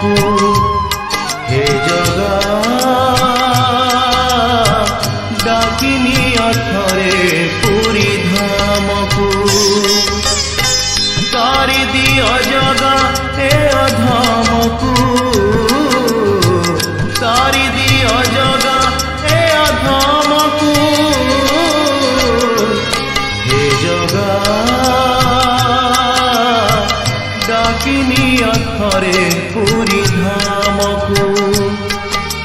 को हे जगा डाकिनी अथरे पुरी धाम को तारी दियो जगा हे अधाम को तारी दियो जगा हे अधाम को हे जगा डाकिनी अथरे पुरी धाम को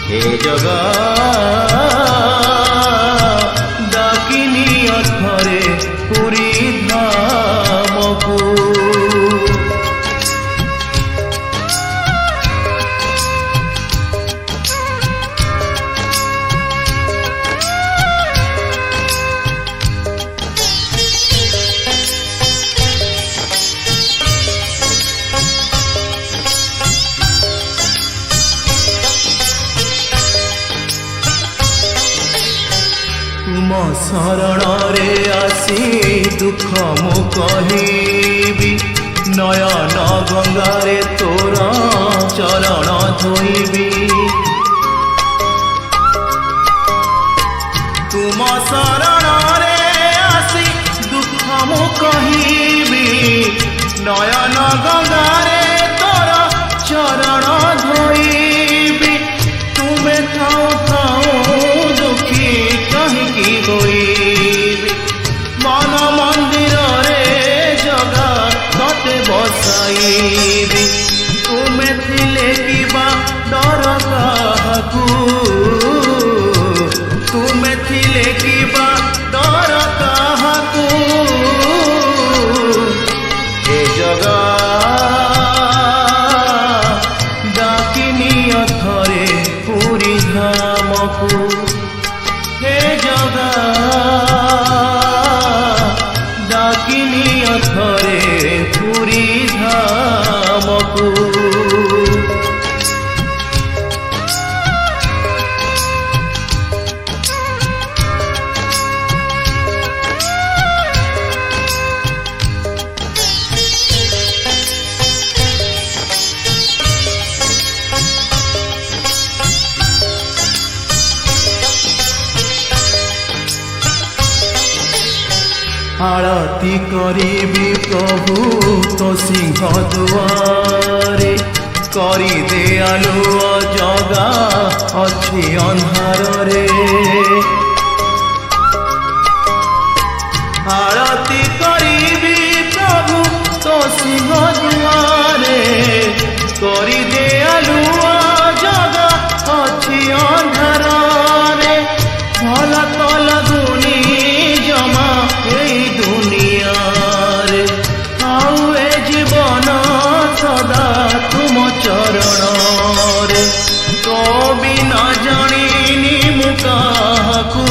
हे जगा डाकिनी अथरे पुरी धाम को तुम शरण रे आसी दुख मु कहिबी नयन गंगारे तोर चरण धोइबी तुम शरण रे आसी दुख मु कहिबी नयन गंगारे तोर चरण धोइबी तुमे थाओ थाओ दुखी कहीं होइबी मन मंदिर रे जगा तते बसाइबी तुमे थिले किबा डर काहाकू तुमे थिले किबा डर काहाकू हे जगा डाकिनी अथरे पुरी धाम को हे जगा डाकिनी अथरे पुरी धाम को आरती करीबी प्रभु तो सिंह दुआरे करी दे आलुआ जगा अच्छी अंधार रे आरती करीबी प्रभु तो सिंह दुआरे करी दे आलुआ जगा अच्छी अंधार रे भला तो लगुनी जमा दुनिया रे आउए जीवन सदा तुम चरण रे तो बिना जानी मु काहाकू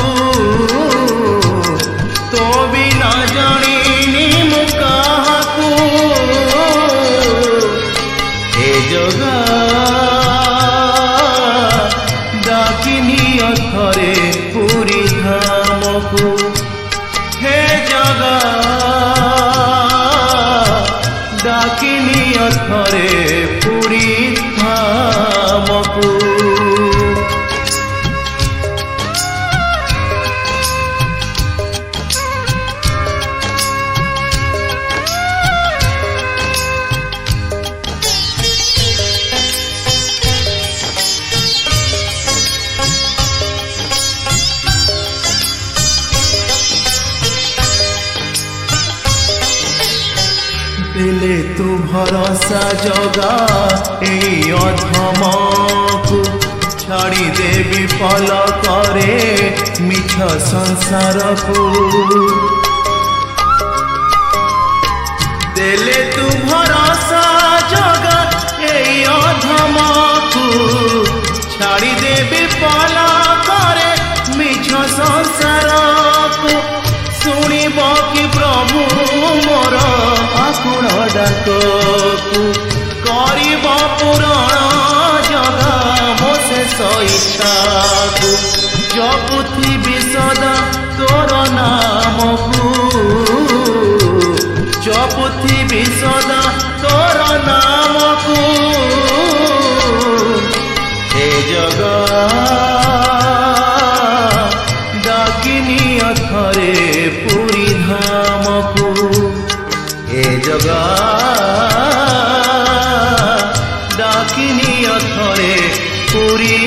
तो बिना जानी मु काहाकू हे जगा डाकिनी अथरे पुरी धाम को हे जगा डाकिनी अथरे पुरी धाम को देले तू भरोसा जगा ए अधम को छाड़ी देवी पल करे मिछ संसार को देले तू भरोसा जगा ए अधम को छाड़ी देवी पल करे मिछ संसार को सुनिब कि प्रभु मोर आकुल डाकू कर पूरण जगा मो शेष इच्छा को जपुथी सदा तोर नाम को जपुथी सदा तोर नाम को জগা ডাকিনি অথরে পুরী